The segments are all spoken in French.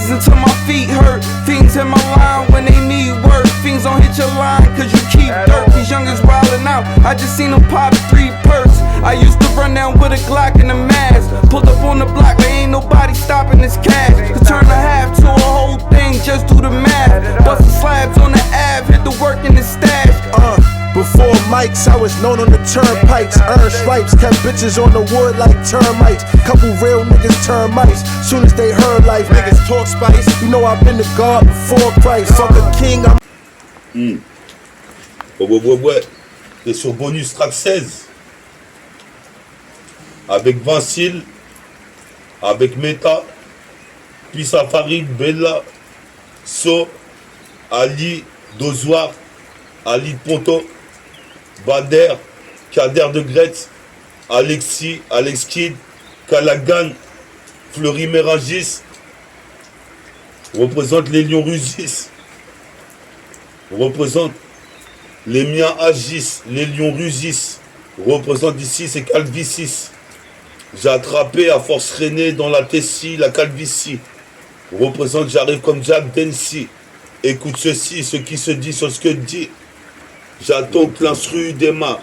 Fiends until my feet hurt. Fiends in my line when they need work. Fiends don't hit your line cause you keep dirt. These youngins wildin' out, I just seen them pop 3 perks. I used to run down with a Glock and a mask. Pulled up on the block, there ain't nobody stopping this cash. To turn a half to a whole thing, just do the math. Bustin' slabs on the Ave, hit the work in the stash. Before mics, I was known on the turnpikes. Earned stripes, kept bitches on the wood like termites. Couple real niggas termites. Soon as they heard life, niggas talk spice. You know I've been the God before Christ. Fuck a king, I'm. Ouais. T'es sur Bonus Track 16. Avec Vincile. Avec Meta. Puis Farid, Bella. So. Ali. Dozoir. Ali de Ponto. Bader, Kader de Gretz, Alexis, Alex Kid, Calagan, Fleury Mérangis, représente les Lions Rusis, représente les miens Agis, les Lions Rusis, représente ici c'est Calvicis. J'ai attrapé à force René dans la Tessie, la Calvicie, représente j'arrive comme Jack Dempsey. Écoute ceci, ce qui se dit sur ce que dit. J'attends que l'instru démarre.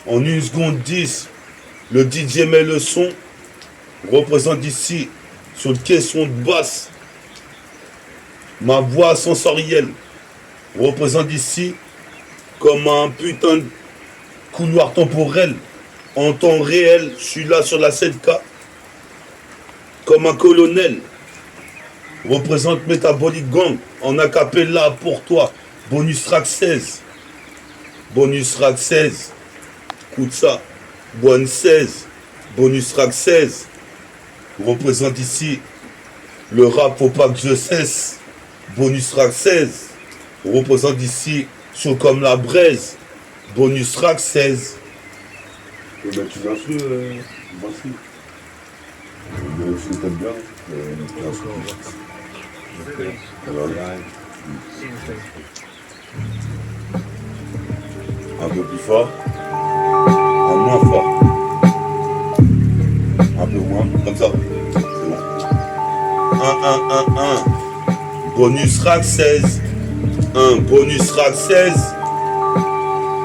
En 1 seconde 10, le DJ met le son. Représente ici, sur le caisson de basse, ma voix sensorielle. Représente ici, comme un putain de couloir temporel. En temps réel, je suis là sur la 7K. Comme un colonel. Représente Metabolic Gang. En acapella pour toi. Bonus Track 16. Bonus Track 16. Écoute ça. Bonne 16. Bonus Track 16. Représente ici le rap, faut pas que je cesse. Bonus Track 16. Représente ici chaud comme la braise. Bonus Track 16. Tu l'instru, voici. Tu t'aimes bien. Alors, un peu plus fort, un moins fort, un peu moins, comme ça, c'est bon. 1, bonus rack 16, 1, bonus rack 16,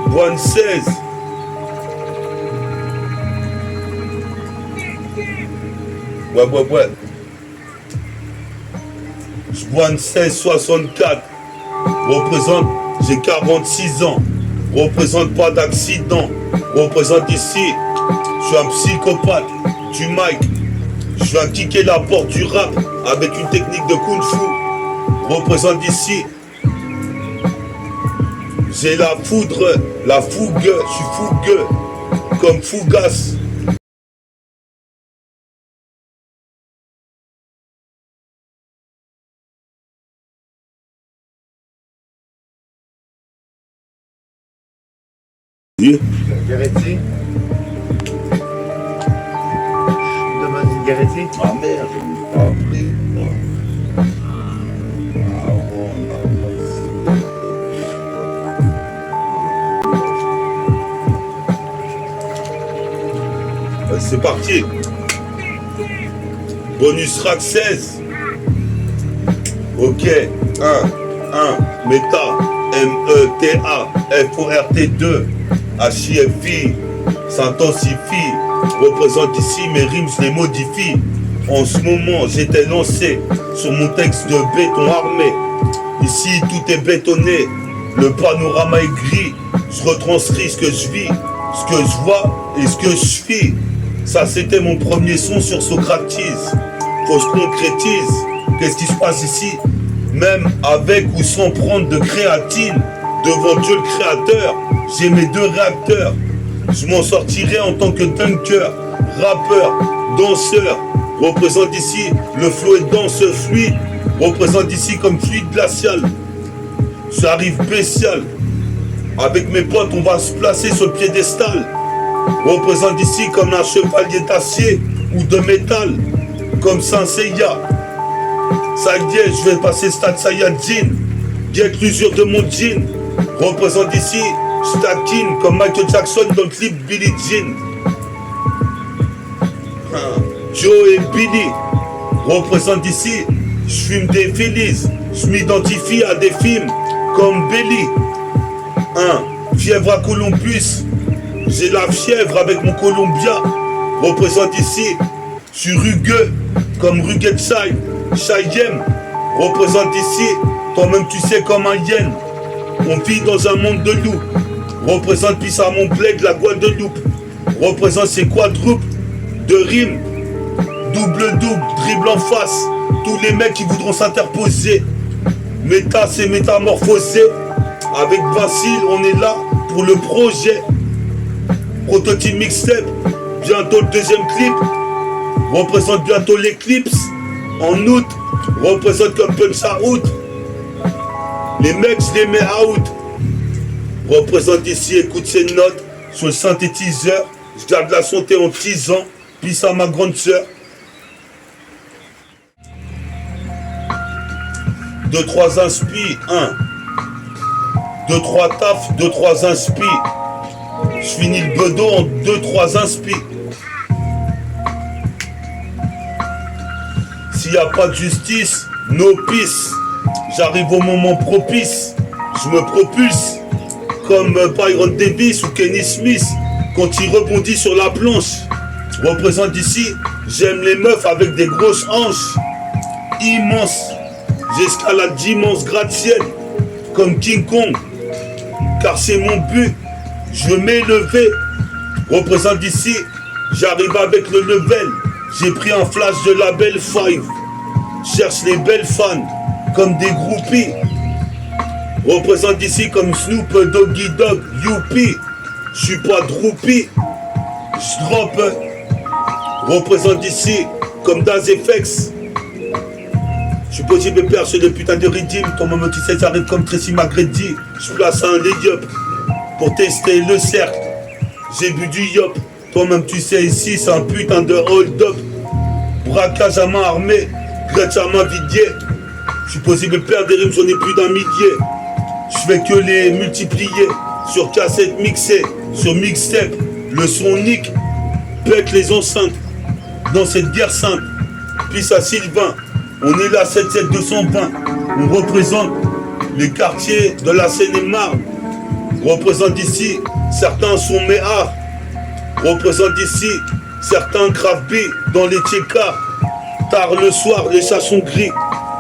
bonne 16. Ouais. Je bois une 1664, représente, j'ai 46 ans, représente pas d'accident, représente ici, je suis un psychopathe du mic, je viens kicker la porte du rap avec une technique de kung fu, représente ici, j'ai la foudre, la fougue, je suis fougueux, comme Fougas. Garetti. Je demande une Garetti. Ah merde, j'ai pas c'est parti. Bonus rack 16. Ok. 1, Meta. META. FORT2. HIFI. S'intensifie. Représente ici mes rimes, je les modifie. En ce moment, j'étais lancé sur mon texte de béton armé. Ici, tout est bétonné. Le panorama est gris. Je retranscris ce que je vis, ce que je vois et ce que je suis. Ça, c'était mon premier son sur Socrates. Faut se concrétise. Qu'est-ce qui se passe ici? Même avec ou sans prendre de créatine, devant Dieu le créateur, j'ai mes 2 réacteurs. Je m'en sortirai en tant que dunker, rappeur, danseur. Représente ici le flow est dense, fluide. Représente ici comme fluide glacial. J'arrive spécial. Avec mes potes, on va se placer sur le piédestal. Représente ici comme un chevalier d'acier ou de métal. Comme Saint Seiya. Ça y est, je vais passer stade Saiyajin. Guette l'usure de mon jean. Représente ici Stackin comme Michael Jackson dans le clip Billie Jean. Joe et Billy, représente ici, je fume des Phillies, je m'identifie à des films comme Belly. Fièvre à Columbus, j'ai la fièvre avec mon Columbia, représente ici, je suis rugueux comme Rugged Side, Cheyenne, représente ici, toi-même tu sais comme un yen, on vit dans un monde de loups, représente pisse à mon bled la Guadeloupe, représente ces quadruples de rimes, double-double, dribble en face, tous les mecs qui voudront s'interposer, méta c'est métamorphosé, avec Vassil on est là pour le projet, prototype mixtape, bientôt le deuxième clip, représente bientôt l'éclipse, en août, représente comme Punch Out, les mecs je les mets out, représente ici, écoute ces notes, sur le synthétiseur, je garde la santé en 10 ans, puis à ma grande sœur. 2-3 inspi, 2-3 taf, 2-3 inspi. Je finis le bedeau en 2-3 inspi. S'il n'y a pas de justice, no peace. J'arrive au moment propice. Je me propulse comme Byron Davis ou Kenny Smith quand il rebondit sur la planche. Représente ici, j'aime les meufs avec des grosses hanches immenses. J'escalade d'immenses gratte-ciel comme King Kong, car c'est mon but, je veux m'élever. Représente ici, j'arrive avec le level, j'ai pris un flash de label 5, cherche les belles fans comme des groupies. Représente ici comme Snoop Doggy Dogg, Youpi, je suis pas droupie, je drop. Représente ici comme Daz FX. Je suis possible de perdre sur le putain de redeem. Toi-même tu sais, j'arrive comme Tracy McGrady. Je place un lay-up pour tester le cercle. J'ai bu du yop. Toi-même tu sais, ici c'est un putain de hold-up. Braquage à main armée, grèche à main vidier. Je suis possible de perdre des rimes, j'en ai plus d'un millier. Je fais que les multiplier. Sur cassette mixée, sur mixtape, le son nique, pète les enceintes. Dans cette guerre sainte, puis à Sylvain, on est là 77220, on représente les quartiers de la Seine-et-Marne, représente ici, certains sont méas, représente ici, certains craft B dans les tchékas, tard le soir, les chats sont gris,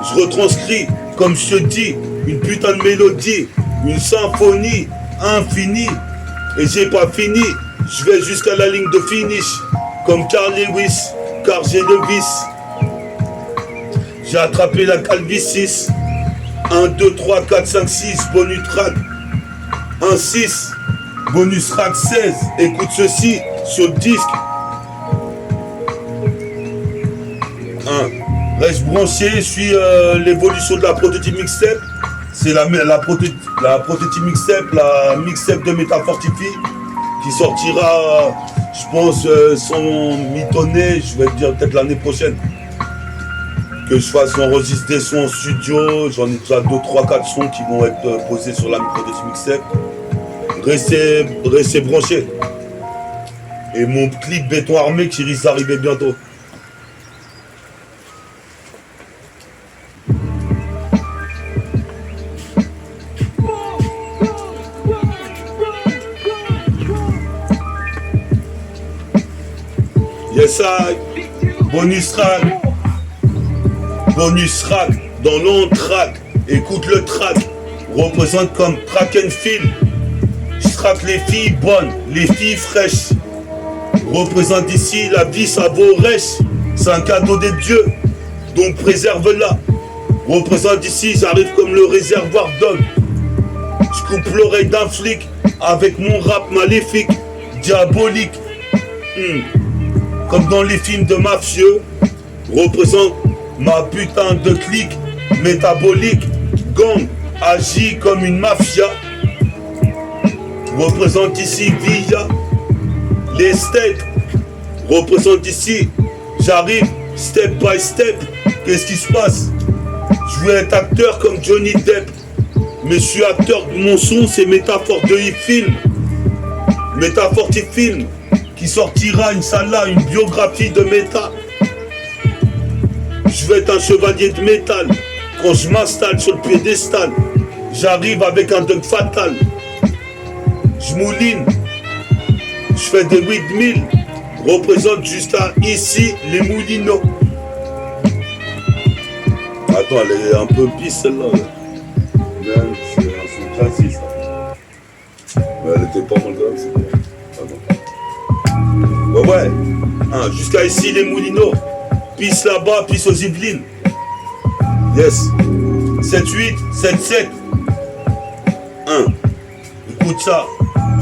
je retranscris, comme je te dis, une putain de mélodie, une symphonie infinie, et j'ai pas fini, je vais jusqu'à la ligne de finish, comme Carl Lewis, car j'ai le vice. J'ai attrapé la calvitie. 1, 2, 3, 4, 5, 6, bonus track. 1, 6, bonus track 16. Écoute ceci sur le disque. 1. Reste branché, je suis l'évolution de la prototype mixtape. C'est la prototype mixtape, la mixtape de Métafortify qui sortira, je pense, sans mitonner, je vais dire peut-être l'année prochaine. Que je fasse enregistrer des sons en studio, j'en ai déjà 2, 3, 4 sons qui vont être posés sur la prototype mixtape. Restez branchés. Et mon clip béton armé qui risque d'arriver bientôt. Yes, I. Bonus track dans l'on-track. Écoute le track. Représente comme track and field. Je traque les filles bonnes, les filles fraîches. Représente ici la vie, ça vaut rêche. C'est un cadeau des dieux, donc préserve-la. Représente ici, j'arrive comme le réservoir d'homme. Je coupe l'oreille d'un flic avec mon rap maléfique, diabolique. Comme dans les films de mafieux, représente ma putain de clique métabolique, gang, agit comme une mafia. Représente ici via les steps. Représente ici, j'arrive step by step. Qu'est-ce qui se passe? Je veux être acteur comme Johnny Depp, mais je suis acteur de mon son, c'est Métaphore de e-film. Métafortify qui sortira, Inch'Allah, une biographie de Méta. Je vais être un chevalier de métal. Quand je m'installe sur le piédestal, j'arrive avec un dunk fatal. Je mouline, je fais des 8000. Représente jusqu'à ici les Moulineaux. Attends, elle est un peu pisse celle-là. Même, c'est un son classique, ça. Mais elle était pas mal de c'est bien. Ouais. Hein, jusqu'à ici les Moulineaux. Pisse là-bas, pisse aux Yvelines. Yes. 7-8, 7-7. 1. Écoute ça.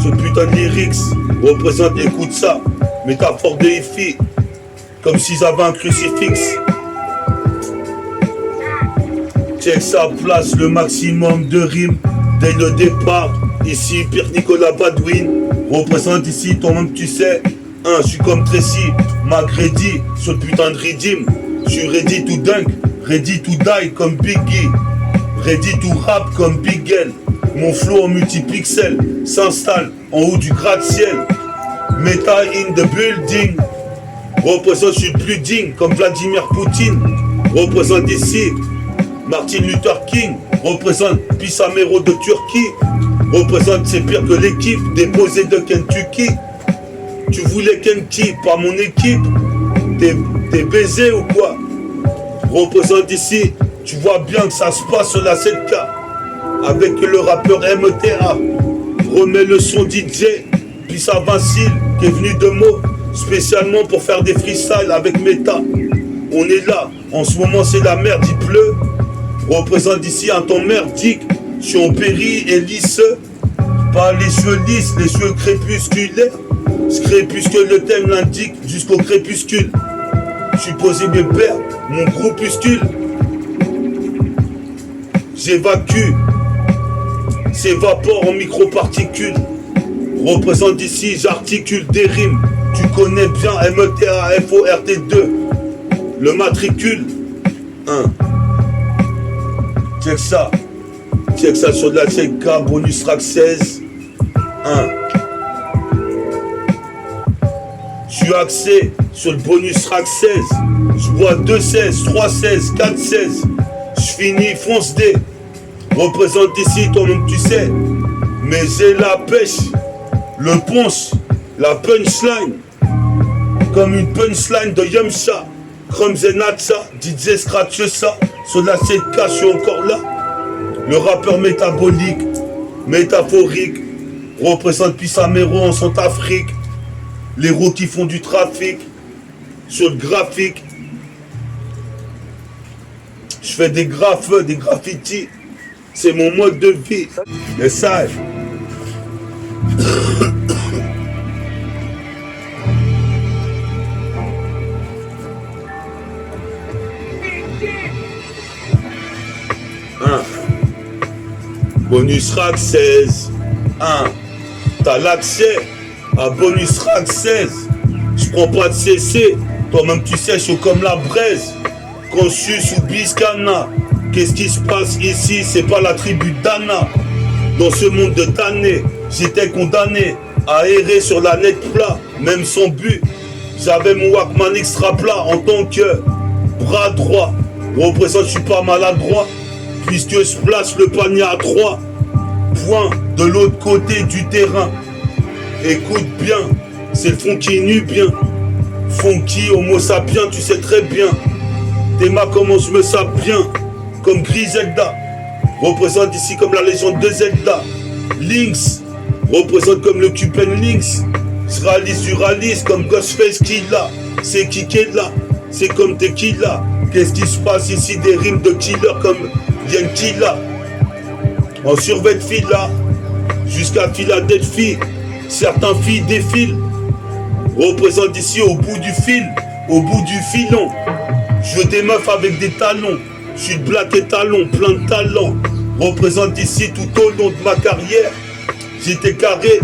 Ce putain de lyrics représente, écoute ça. Métaphore de hi-fi. Comme s'ils avaient un crucifix. Check sa place, le maximum de rimes. Dès le départ, ici Pierre Nicolas Badwin. Représente ici, toi-même tu sais. Je suis comme Tracy, McGrady, ce putain de redeem. Je suis ready to dunk, ready to die comme Biggie. Ready to rap comme Big L. Mon flow en multipixel s'installe en haut du gratte-ciel. Meta in the building. Représente, je suis le plus digne comme Vladimir Poutine. Représente ici Martin Luther King. Représente Pissamero de Turquie. Représente, c'est pire que l'équipe déposée de Kentucky. Tu voulais Kenki, pas mon équipe. T'es baisé ou quoi? Représente ici, tu vois bien que ça se passe sur la 7K. Avec le rappeur MTA. Remets le son DJ. Puis ça Vincile qui est venu de Meaux. Spécialement pour faire des freestyles avec Meta. On est là, en ce moment c'est la merde, il pleut. Représente ici un temps merdique. Je suis en péri et lisse. Pas les cheveux lisses, les cheveux crépusculaires. Ce crépuscule, le thème l'indique jusqu'au crépuscule. Je suis posé mes pères, mon groupuscule. J'évacue, s'évapore en microparticules. Représente ici, j'articule des rimes. Tu connais bien META, FORT2. Le matricule. Check ça sur de la CK, bonus track 16. Je suis axé sur le bonus track 16. Je bois 2-16, 3-16, 4-16. Je finis fonce D. Représente ici, toi-même tu sais. Mais j'ai la pêche, le punch, la punchline. Comme une punchline de Yamcha. Crumbs et Natsa, DJ scratch ça. Sur la 7K, je suis encore là. Le rappeur métabolique, métaphorique. Représente Pissamero en Centrafrique. Les roues qui font du trafic. Sur le graphique. Je fais des des graffitis. C'est mon mode de vie. Mais ça. Bonus rack 16. T'as l'accès à bonus rack 16. Je prends pas de CC. Toi-même tu sais, je suis comme la braise. Quand je suis sous Biscana. Qu'est-ce qui se passe ici? C'est pas la tribu d'Anna. Dans ce monde de damnés, j'étais condamné à errer sur la net plat, même sans but. J'avais mon Walkman extra plat en tant que bras droit. Représente, je suis pas maladroit, puisque je place le panier à 3 points de l'autre côté du terrain. Écoute bien, c'est le funky nubien. Funky, homo sapiens, tu sais très bien. Théma, comment je me sape bien. Comme Griselda, représente ici comme la légende de Zelda. Lynx, représente comme le Cupen Lynx. Je réalise comme Ghostface Killa. C'est qui est là, c'est comme Tequila. Qu'est-ce qui se passe ici? Des rimes de killer comme Yankila. En survêt fila, jusqu'à Philadelphie. Certains filles défilent. Représente ici au bout du fil, au bout du filon. Je veux des meufs avec des talons. Je suis de black et talon, plein de talent. Représente ici tout au long de ma carrière. J'étais carré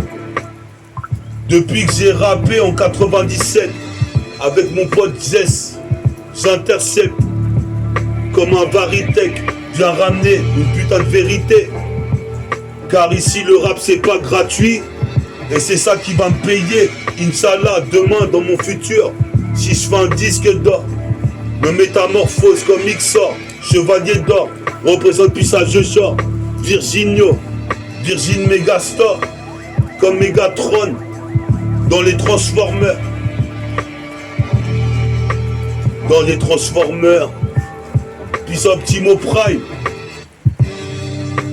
depuis que j'ai rappé en 97. Avec mon pote Zess, j'intercepte comme un Varitech. Viens ramener une putain de vérité. Car ici le rap c'est pas gratuit. Et c'est ça qui va me payer. Inch'Allah, demain dans mon futur. Si je fais un disque d'or. me métamorphose comme Ixor, chevalier d'or, représente puissage de genre, Virginio, Virgin Megastore, comme Megatron, dans les Transformers. Dans les Transformers, puis Optimo Prime.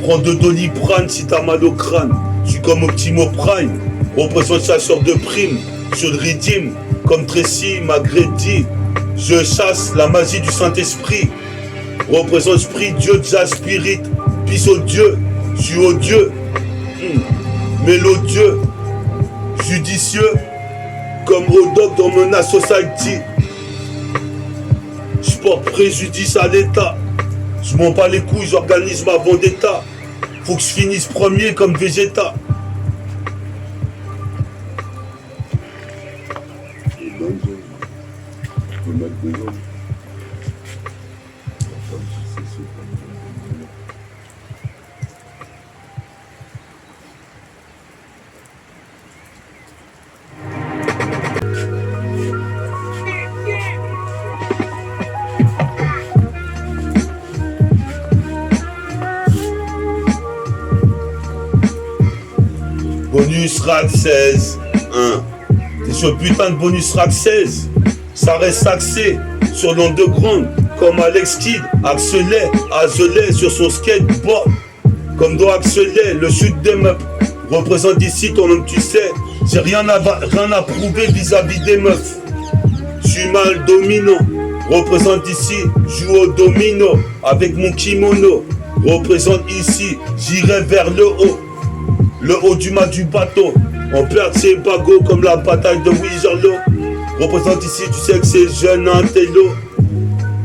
Prends de Doliprane si t'as mal au crâne. Je suis comme Optimo Prime, représente chasseur de primes. Je le redeem, comme Tracy McGrady. Je chasse la magie du Saint-Esprit. Représente esprit, Dieu, jazz, spirit. Pisse au Dieu, je suis odieux. Mélodieux, judicieux, comme Rodok dans Menace Society. Je porte préjudice à l'État. Je m'en bats les couilles, j'organise ma vendetta. Faut que je finisse premier comme Vegeta. Et donc, je peux mettre dedans. Bonus rack 16, hein. T'es sur le putain de bonus rack 16. Ça reste axé sur l'underground, comme Alex Kidd, Axelet, Azelet sur son skateboard. Comme dans Axelet, le chute des meufs. Représente ici ton homme, tu sais. J'ai rien à prouver vis-à-vis des meufs. Je suis mal dominant. Représente ici, joue au domino avec mon kimono. Représente ici, j'irai vers le haut. Le haut du mât du bateau, on perd ses bagots comme la bataille de Waterloo. Représente ici, tu sais que c'est jeune intello.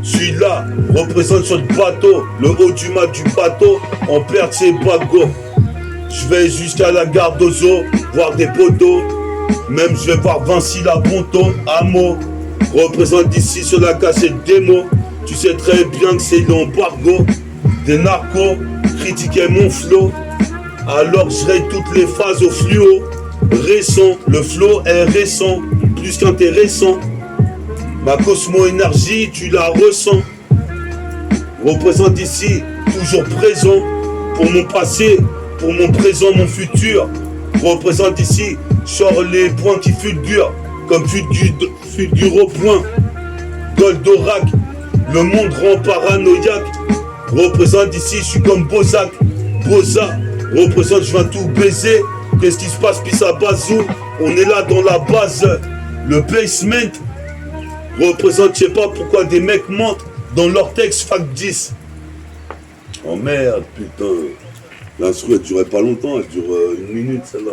Je suis là, représente sur le bateau, le haut du mât du bateau, on perd ses bagots. Je vais jusqu'à la gare d'Ozo, voir des poteaux. Même je vais voir Vinci la Bonto, Amo. Représente ici sur la cassette démo. Tu sais très bien que c'est l'embargo. Des narcos critiquaient mon flow. Alors je raye toutes les phases au fluo. Récent, le flow est récent, plus qu'intéressant. Ma cosmo-énergie, tu la ressens. Représente ici, toujours présent. Pour mon passé, pour mon présent, mon futur. Représente ici, sors les points qui fulgurent. Comme fulgure au point. Goldorak, le monde rend paranoïaque. Représente ici, je suis comme Bozak. Boza, représente, je viens tout baiser. Qu'est-ce qui se passe, puis ça bazou. On est là dans la base. Le basement représente, je sais pas pourquoi des mecs mentent dans leur texte fac 10. Oh merde, putain. L'instru, elle durait pas longtemps, elle dure 1 minute, celle-là.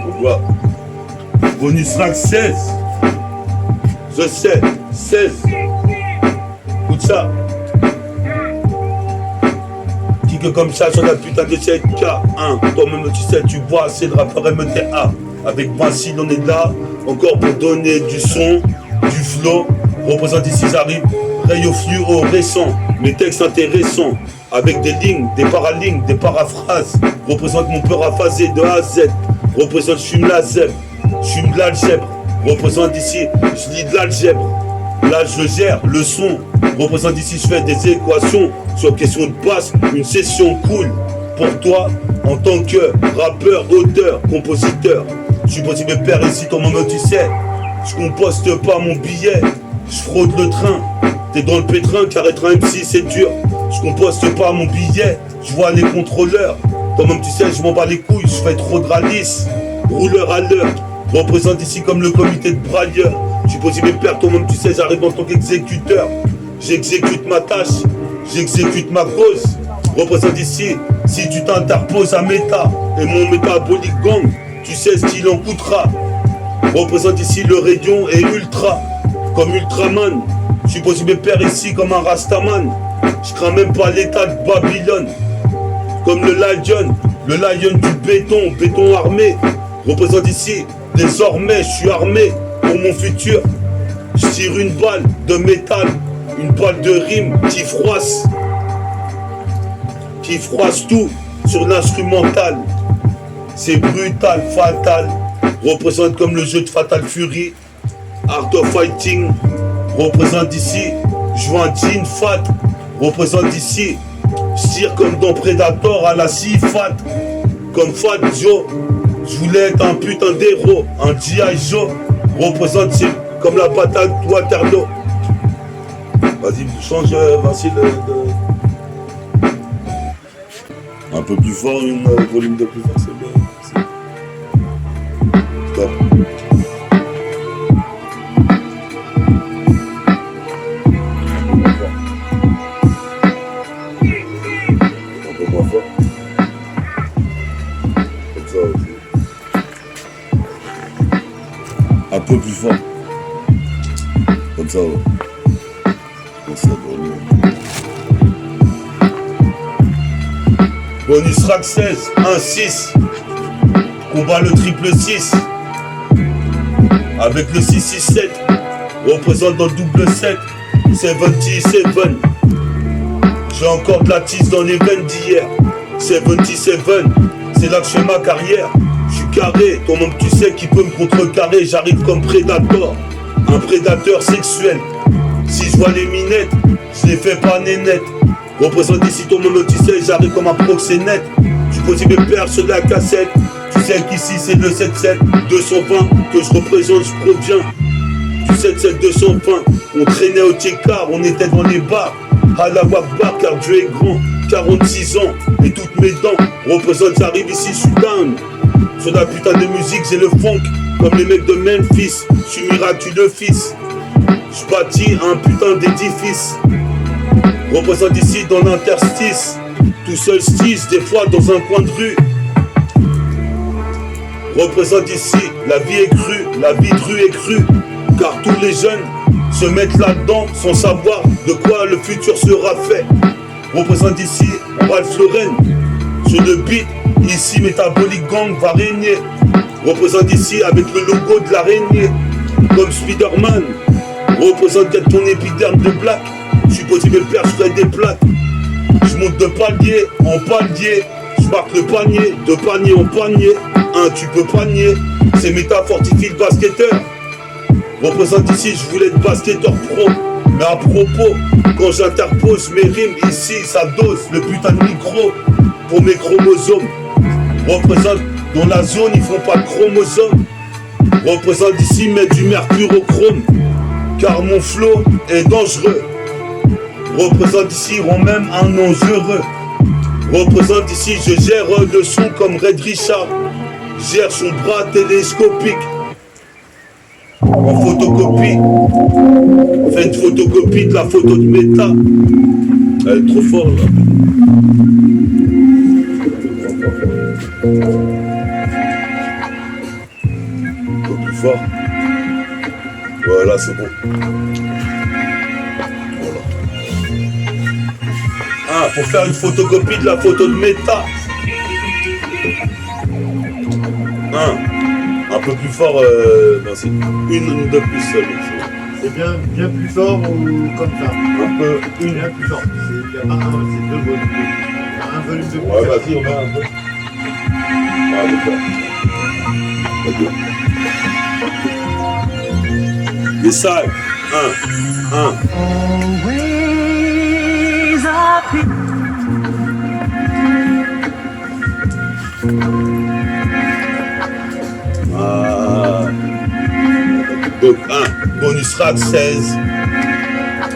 On voit. Bonus rack 16. Je sais, 16. Écoute ça. Kick comme ça sur la putain de 7K1. Toi-même tu sais, tu vois, c'est le rappeur MTA. Avec Vinci, on est là. Encore pour donner du son, du flow. Représente ici, j'arrive. Rayo fluo récent. Mes textes intéressants. Avec des lignes, des paralignes, des paraphrases. Représente mon peur aphasé de A à Z. Représente, je fume la zèbre. Je fume de l'algèbre. Représente ici, je lis de l'algèbre. Là je gère le son. Représente ici, je fais des équations. Sur question de basse, une session cool. Pour toi, en tant que rappeur, auteur, compositeur. Je suis possible père ici, ton moment tu sais. Je composte pas mon billet. Je fraude le train. T'es dans le pétrin, car être un MC c'est dur. Je composte pas mon billet. Je vois les contrôleurs. Toi-même tu sais, je m'en bats les couilles. Je fais trop de ralice. Rouleur à l'heure. Représente ici comme le comité de brailleur. Je suis possible père, toi-même tu sais, j'arrive en tant qu'exécuteur. J'exécute ma tâche, j'exécute ma cause. Représente ici, si tu t'interposes à méta et mon métabolique gang, tu sais ce qu'il en coûtera. Représente ici, le rayon est ultra, comme Ultraman. Je suis possible père ici comme un Rastaman. Je crains même pas l'état de Babylone. Comme le lion du béton armé. Représente ici, désormais je suis armé pour mon futur. Je tire une balle de métal. Une balle de rime qui froisse tout sur l'instrumental. C'est brutal, fatal. représente comme le jeu de Fatal Fury. Art of Fighting, représente ici. Je vois un jean fat, représente ici. Stire comme dans Predator à la scie fat. Comme Fat Joe, je voulais être un putain d'héros. Un G.I. Joe, représente ici. Comme la bataille de Waterloo. Vas-y, change, Vassil. Un peu plus fort, une volume de plus fort, c'est bien. Stop. Un peu moins fort. Comme ça aussi. Un peu plus fort. Comme ça, ouais. Comme ça, bonus rack 16, 1-6. Combat le triple 6. Avec le 6-6-7. Représente dans le double 7. 77. J'ai encore de la tisse dans les veines d'hier. 77. C'est là que je fais ma carrière. Je suis carré. Toi-même tu sais qui peut me contrecarrer. J'arrive comme prédateur. Un prédateur sexuel. Si je vois les minettes, je les fais pas nénettes. Représente ici ton nom, tu sais, j'arrive comme un proxénète. Je pose mes pères sur la cassette. Tu sais qu'ici c'est le 77 220 que je représente, je proviens. Du 77 220, on traînait au Tchékar, on était dans les bars. Allah Wakbar, car Dieu est grand. 46 ans et toutes mes dents représentent, j'arrive ici, je suis down. Sur la putain de musique, j'ai le funk, comme les mecs de Memphis. Je suis miraculeux fils. Je bâtis un putain d'édifice. Représente ici dans l'interstice. Tout seul stisse, des fois dans un coin de rue. Représente ici, la vie est crue, la vie de rue est crue. Car tous les jeunes se mettent là-dedans sans savoir de quoi le futur sera fait. Représente ici, Ralph Lauren. Sur le beat, ici Metabolic Gang va régner. Représente ici avec le logo de l'araignée. Comme Spider-Man. Représente peut-être ton épiderme de black. Je suis possible le père, je ferai des plaques. Je monte de palier en palier. Je marque le panier, de panier en panier. Tu peux panier. C'est méta fortifie le basketteur. Représente ici, je voulais être basketteur pro. Mais à propos, quand j'interpose mes rimes ici, ça dose le putain de micro pour mes chromosomes. Représente dans la zone, ils font pas de chromosomes. Représente ici, mettre du mercure au chrome. Car mon flow est dangereux. Représente ici, rend même un nom heureux. Représente ici, je gère le son comme Red Richard. Gère son bras télescopique. En photocopie. Fais une photocopie de la photo de Meta. Elle est trop forte là. Un peu plus fort. Voilà, c'est bon. Voilà. Pour faire une photocopie de la photo de Meta. Un peu plus fort, merci. Une de plus seule. C'est bien plus fort ou comme ça? Un peu, une. Bien plus fort. Il y a pas un, c'est deux volumes. Il y a un volume de plus. Ouais, vas-y, on met un peu. Ah, d'accord. Les salles. Un. Always happy. Donc, bonus rack 16.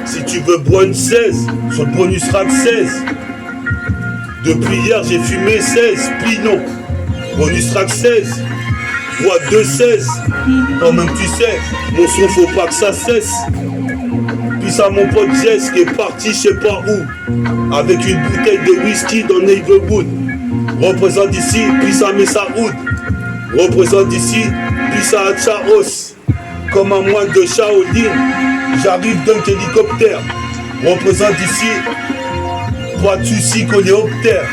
Si tu veux boire une 16, sur le bonus rack 16. Depuis hier, j'ai fumé 16 pilons. Bonus rack 16. Bois 2-16. Toi-même, tu sais, mon son, faut pas que ça cesse. Puis ça, mon pote Jess qui est parti, je sais pas où. Avec une bouteille de whisky dans Neighborhood. Représente ici, puis ça met sa hood. Représente ici, puis ça a Chaos. Comme un moine de Shaolin, j'arrive d'un hélicoptère. Représente ici, pas de soucis coléoptère.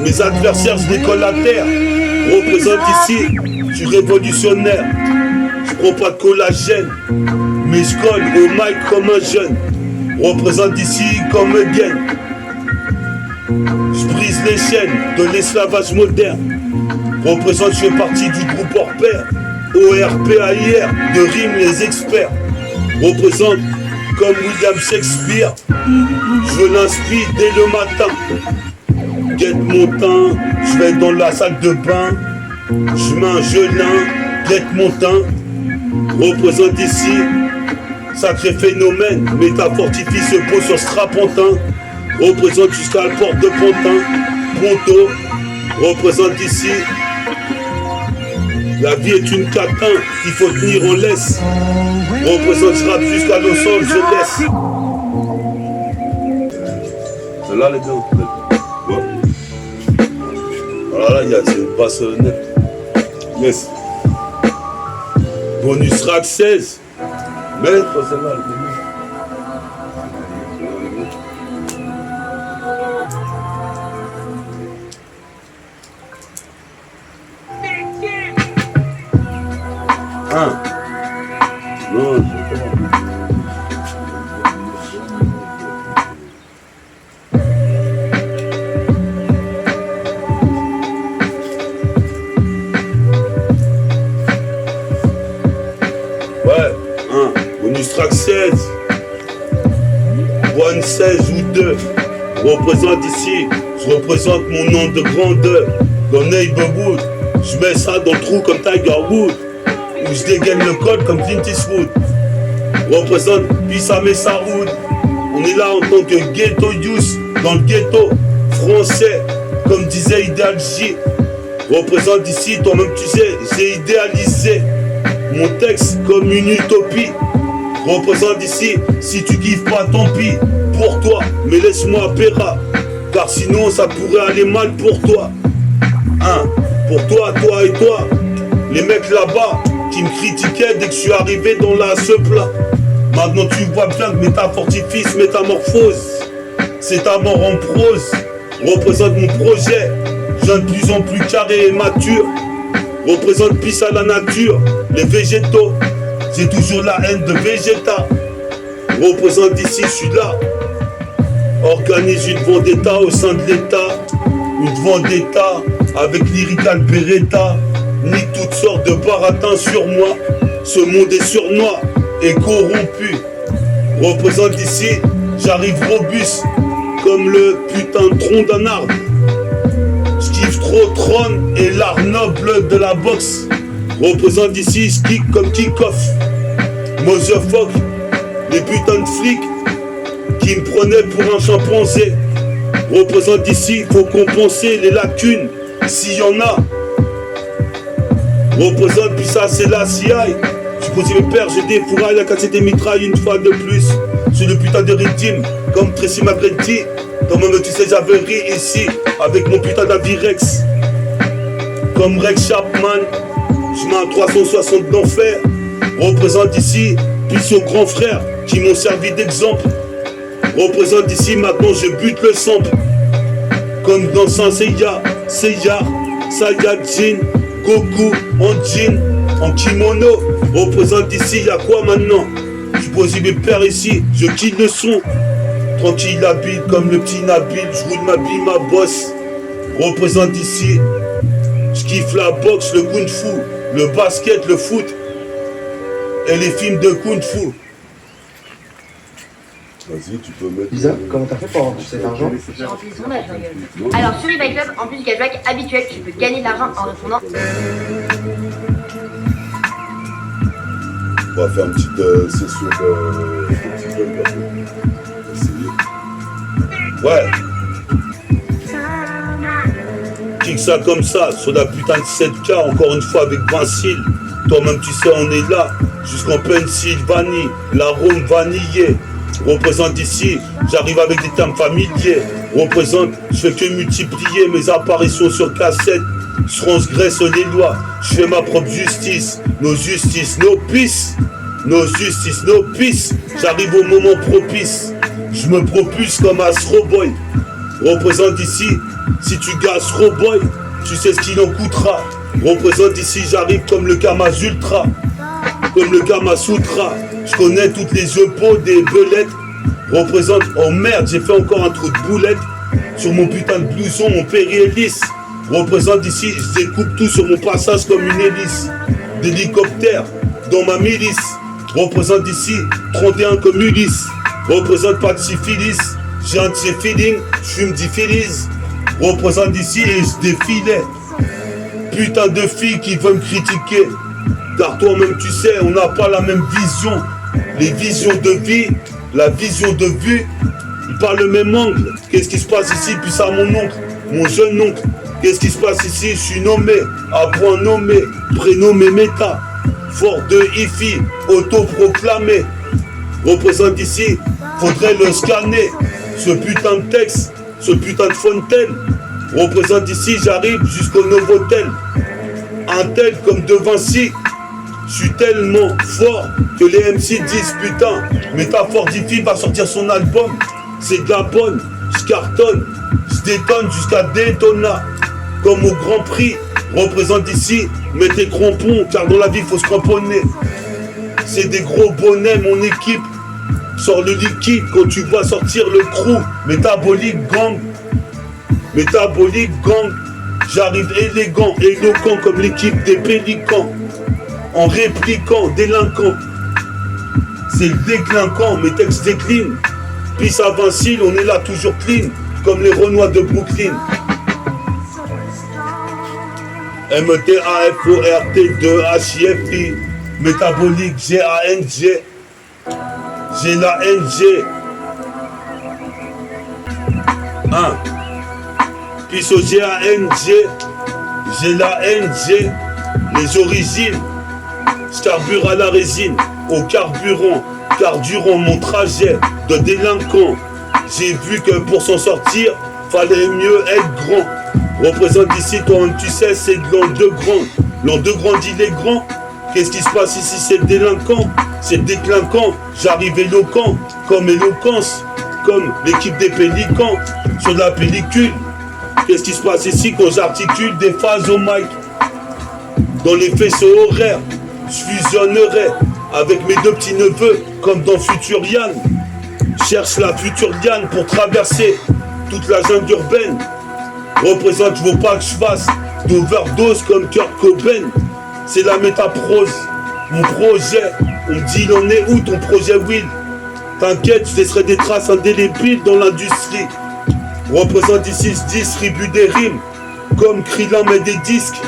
Mes adversaires, je les colle à terre. Représente ici, je suis révolutionnaire. Je prends pas de collagène, mais je colle au mic comme un jeune. Représente ici comme un gain. Je brise les chaînes de l'esclavage moderne. Représente, je fais partie du groupe hors pair. ORPAIR, de rimes les experts. Représente comme William Shakespeare. Je l'inspire dès le matin. Guette mon teint, je vais dans la salle de bain. Je mets un gelin, guette mon teint. Représente ici, sacré phénomène. Métafortifie se pose sur Strapontin. Représente jusqu'à la porte de Pantin. Ponto, représente ici. La vie est une catin qu'il faut tenir en laisse. Représente, je rappe jusqu'à Los Angeles. Celle-là, elle est bien. Ouais. Voilà, là, il y a une basse nette. Yes. Bonus rack 16. Mais pas celle-là, elle est bien. Non, je sais pas. Ouais, bonus track 16. One 16 ou 2. Représente ici, je représente mon nom de grandeur. Dans Neighborhood, je mets ça dans le trou comme Tiger Woods. Où je dégaine le code comme Clint Eastwood. Représente Pissa Messaoud. On est là en tant que ghetto youth dans le ghetto français, comme disait Ideal J. Représente ici, toi-même tu sais, j'ai idéalisé mon texte comme une utopie. Représente ici, si tu kiffes pas tant pis pour toi, mais laisse-moi Péra, car sinon ça pourrait aller mal pour toi. Pour toi, toi et toi, les mecs là-bas qui me critiquaient dès que je suis arrivé dans la plat. Maintenant tu vois bien que métafortifie, métamorphose. C'est ta mort en prose. Représente mon projet. Je viens de plus en plus carré et mature. Représente pisse à la nature. Les végétaux. J'ai toujours la haine de Vegeta. Représente ici, je suis là. Organise une vendetta au sein de l'État. Une vendetta avec Lyrical Beretta. Nique toutes sortes de baratins sur moi. Ce monde est sournois et corrompu. Représente ici, j'arrive robuste comme le putain de tronc d'un arbre. J'kiffe trop trône et l'art noble de la boxe. Représente ici, j'kick comme kick-off. Motherfuck, les putains de flics qui me prenaient pour un chimpanzé. Représente ici, faut compenser les lacunes s'il y en a. Représente, puis ça c'est la CI. J'ai posé mes pères, j'ai des fourrailles, a cassé des mitrailles une fois de plus. C'est le putain de rythme, comme Tracy McGrady. Toi-même tu sais j'avais ri ici, avec mon putain d'Avirex. Comme Rex Chapman, je mets un 360 d'enfer. Représente ici, puis aux grands frères qui m'ont servi d'exemple. Représente ici, maintenant je bute le sample. Comme dans Saint Seiya, Saiyajin, Goku en jean, en kimono. Représente ici, y'a quoi maintenant? Je pose mes pères ici, je quitte le son. Tranquille habile comme le petit Nabil, je roule ma bille, ma bosse. Représente ici, je kiffe la boxe, le kung fu, le basket, le foot et les films de kung fu. Vas-y, tu peux mettre. Lisa, comment t'as fait pour avoir tout cet argent? J'ai rempli le sondage, ma gueule. Alors, sur eBay Club, en plus du cashback habituel, tu peux gagner de l'argent en répondant. On va faire une petite session de petit jeu, quoi. Essayer. Ouais. Kick ça comme ça, sur la putain de 7K, encore une fois avec Vincile. Toi-même tu sais, on est là, jusqu'en Pennsylvanie, l'arôme vanillé. Représente ici, j'arrive avec des termes familiers. Représente, je fais que multiplier mes apparitions sur cassette. Je transgresse les lois, je fais ma propre justice. Nos justices, nos peace. Nos justices, nos peace. J'arrive au moment propice. Je me propulse comme Astro Boy. Représente ici, si tu gazes Roboy, tu sais ce qu'il en coûtera. Représente ici, j'arrive comme le Kama Ultra, comme le Kama Sutra. Je connais toutes les épaules des belettes. Représente, oh merde, j'ai fait encore un trou de boulette sur mon putain de blouson, mon périhélice. Représente ici, je découpe tout sur mon passage comme une hélice. D'hélicoptère dans ma milice. Représente ici 31 comme Ulysse. Représente pas de syphilis. J'ai un de ces feelings, je fume du Phillies. Représente ici et je défilais. Putain de filles qui veulent me critiquer. Car toi-même tu sais, on n'a pas la même vision. Les visions de vie, la vision de vue, pas le même angle. Qu'est-ce qui se passe ici? Puis ça mon oncle, mon jeune oncle. Qu'est-ce qui se passe ici? Je suis nommé, à point nommé, prénommé méta. Fort de hi-fi, autoproclamé. Représente ici, faudrait le scanner. Ce putain de texte, ce putain de fontaine. Représente ici, j'arrive jusqu'au Novotel. Un tel comme De Vinci. Je suis tellement fort que les MC disent putain, Métaphore d'Hi-Fi va sortir son album. C'est de la bonne, je cartonne, je détonne jusqu'à Daytona. Comme au Grand Prix, représente ici, mets tes crampons, car dans la vie faut se cramponner. C'est des gros bonnets, mon équipe. Sors le liquide quand tu vois sortir le crew. Métabolique gang, métabolique gang. J'arrive élégant, éloquent comme l'équipe des Pélicans. En répliquant, délinquant. C'est le déclinquant, mes textes déclinent. Pisse à Vincile, on est là toujours clean, comme les Renois de Brooklyn. METAFORT2HIFI, métabolique GANG. J'ai la NG. Pisse au GANG. J'ai la NG. Les origines. Je carbure à la résine, au carburant, durant mon trajet de délinquant, j'ai vu que pour s'en sortir, fallait mieux être grand. Représente ici, toi-même tu sais, c'est de l'an de grand. L'an de grand, il est grand. Qu'est-ce qui se passe ici? C'est délinquant, c'est déclinquant. J'arrive éloquent, comme éloquence, comme l'équipe des Pélicans, sur la pellicule. Qu'est-ce qui se passe ici quand j'articule des phases au mic? Dans les faisceaux horaires, je fusionnerai avec mes deux petits neveux comme dans Futurian. Cherche la future Diane pour traverser toute la jungle urbaine. Représente, je veux pas que je fasse d'overdose comme Kurt Cobain. C'est la métaprose, mon projet. On me dit il en est où ton projet Will? T'inquiète, je laisserai des traces indélébiles dans l'industrie. Représente ici, je distribue des rimes comme Krillin met des disques.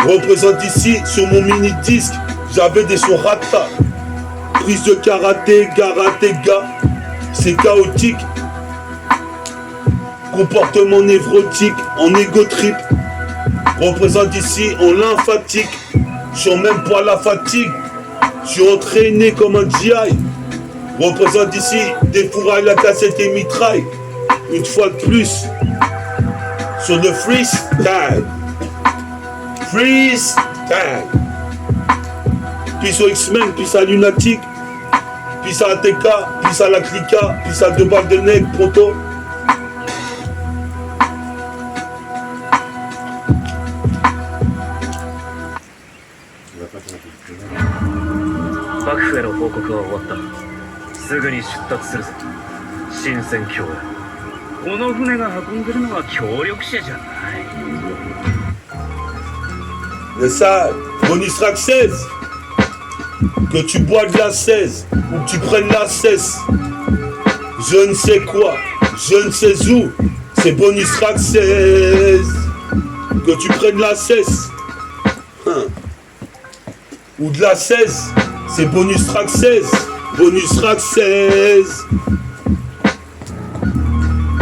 Représente ici, sur mon mini-disque, j'avais des sons rata. Prise de karaté, karatéga, c'est chaotique. Comportement névrotique, en égo trip. Représente ici, en lymphatique. Je sens même pas la fatigue. Je suis entraîné comme un GI. Représente ici, des fourrailles, la cassette et mitraille. Une fois de plus, sur le freestyle. Freestyle. Puis au X-Men, puis à Lunatic, puis à ATK, puis à la Clica, puis à 2 balles de nec, pronto. Mais ça, bonus track 16. Que tu bois de la 16 ou que tu prennes la 16. Je ne sais quoi, je ne sais où. C'est bonus track 16. Que tu prennes la 16. Ou de la 16. C'est bonus track 16. Bonus track 16.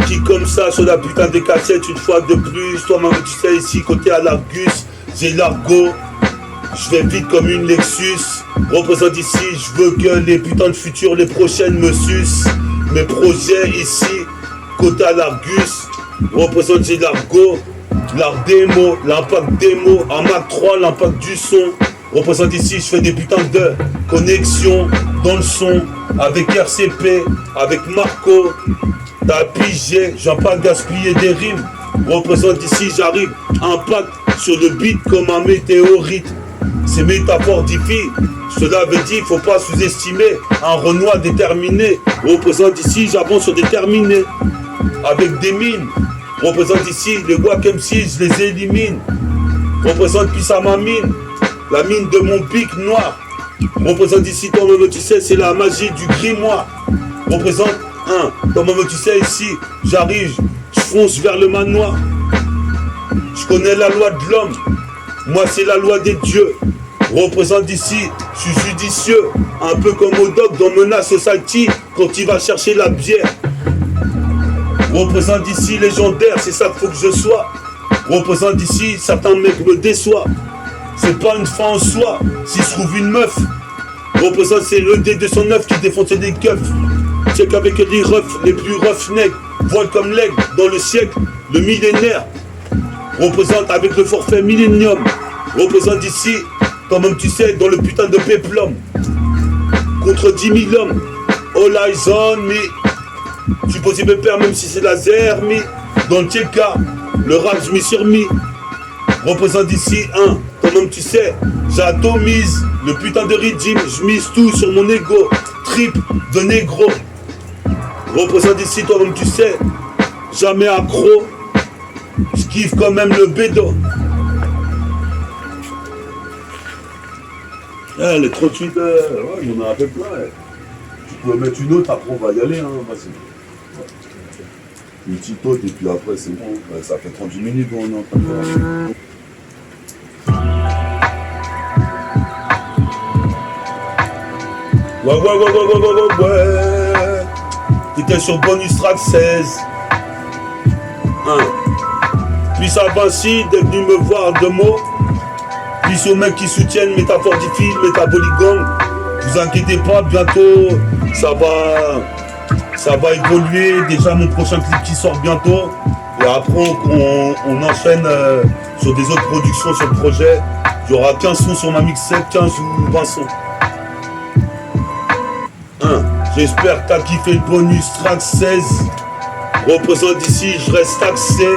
Qui comme ça sur la putain des cassettes une fois de plus. Toi-même tu sais ici côté à l'Argus. J'ai l'argot, je vais vite comme une Lexus. Représente ici, je veux que les putains de futurs, les prochaines me sucent. Mes projets ici, côté à l'Argus. Représente j'ai l'argot, l'art démo, l'impact démo, un Mac 3, l'impact du son. Représente ici, je fais des putains de connexions dans le son. Avec RCP, avec Marco. T'as pigé, j'aime pas gaspiller des rimes. Représente ici, j'arrive, impact sur le beat comme un météorite. C'est métaphore d'Hi-Fi. Cela veut dire faut pas sous-estimer un Renoir déterminé. Représente ici, j'avance sur déterminé. Avec des mines, Représente ici les Wack MC, je les élimine. Représente puis à ma mine, la mine de mon pic noir. Représente ici, toi-même tu sais, c'est la magie du grimoire. Représente toi-même tu sais, ici, j'arrive, je fonce vers le manoir. Je connais la loi de l'homme, moi c'est la loi des dieux. Représente ici, je suis judicieux, un peu comme Odoc dans Menace Society quand il va chercher la bière. Représente ici légendaire, c'est ça qu'il faut que je sois. Représente ici, certains mecs me déçoivent. C'est pas une fin en soi, s'il se trouve une meuf. Représente c'est le D209 qui défonçait des keufs. Check avec les refs, les plus roughnecks. Voile comme l'aigle, dans le siècle, le millénaire. Représente avec le forfait Millennium. Représente ici, quand même tu sais, dans le putain de péplum. Contre 10 000 hommes. All eyes on me. Je suis posé me père même si c'est laser, mais dans le TK, le rap je m'y suis remis. Représente ici quand même tu sais, j'atomise le putain de régime, je mise tout sur mon ego, trip de négro. Représente ici toi-même tu sais, jamais accro, je kiffe quand même le bédo. Les 38, ouais, il y en a un peu plein. Tu peux mettre une autre, après on va y aller, vas-y. Une petite autre et puis après c'est bon, ça fait 38 minutes où on est en train de faire. Ouais. T'étais sur bonus track 16. Puis ça Vinci d'être venu me voir de mots. Puis aux mecs qui soutiennent Métaphore Diffil, Métabolic Gang. Vous inquiétez pas, bientôt ça va évoluer. Déjà mon prochain clip qui sort bientôt. Et après on enchaîne sur des autres productions sur le projet. Il y aura 15 sons sur ma mixtape, 15 ou 20 sons. J'espère que t'as kiffé le bonus track 16. Représente ici, je reste axé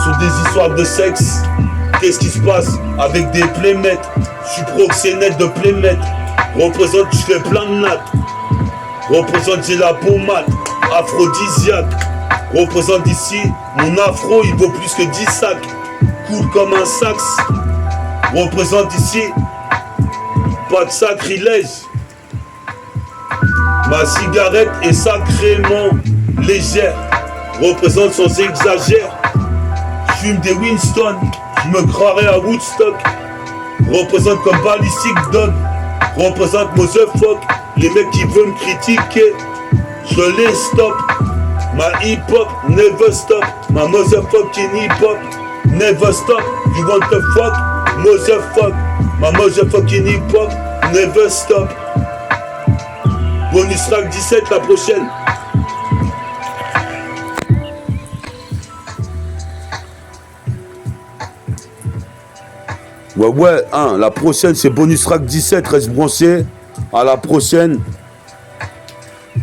sur des histoires de sexe. Qu'est-ce qui se passe avec des playmates? Je suis proxénète de playmates. Représente, je fais plein de nattes. Représente, j'ai la pommade aphrodisiaque. Représente ici, mon afro il vaut plus que 10 sacs. Cool comme un sax. Représente ici, pas de sacrilège. Ma cigarette est sacrément légère. Représente sans exagère. J'fume des Winston, je me croirais à Woodstock. Représente comme Ballistic Dog. Représente Motherfuck. Les mecs qui veulent me critiquer, je les stop. Ma hip-hop never stop. Ma motherfucking hip-hop never stop. You want the fuck? Motherfuck. Ma motherfucking hip-hop never stop. Bonus track 17 la prochaine. Ouais, la prochaine c'est bonus track 17, reste branché. À la prochaine.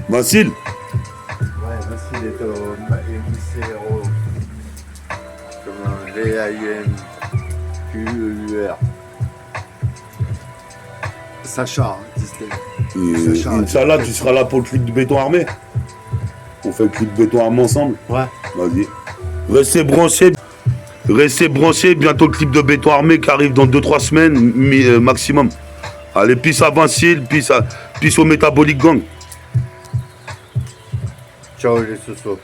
Vincile. Ouais, Vincile est au MICRO. Comme un VAUNQUR. Sacha, Inch'Allah, tu seras là pour le clip de béton armé. On fait le clip de béton armé ensemble. Ouais. Vas-y. Restez branchés. Bientôt le clip de béton armé qui arrive dans 2-3 semaines maximum. Allez, peace à Vincile, peace au Métabolic Gang. Ciao les sosos.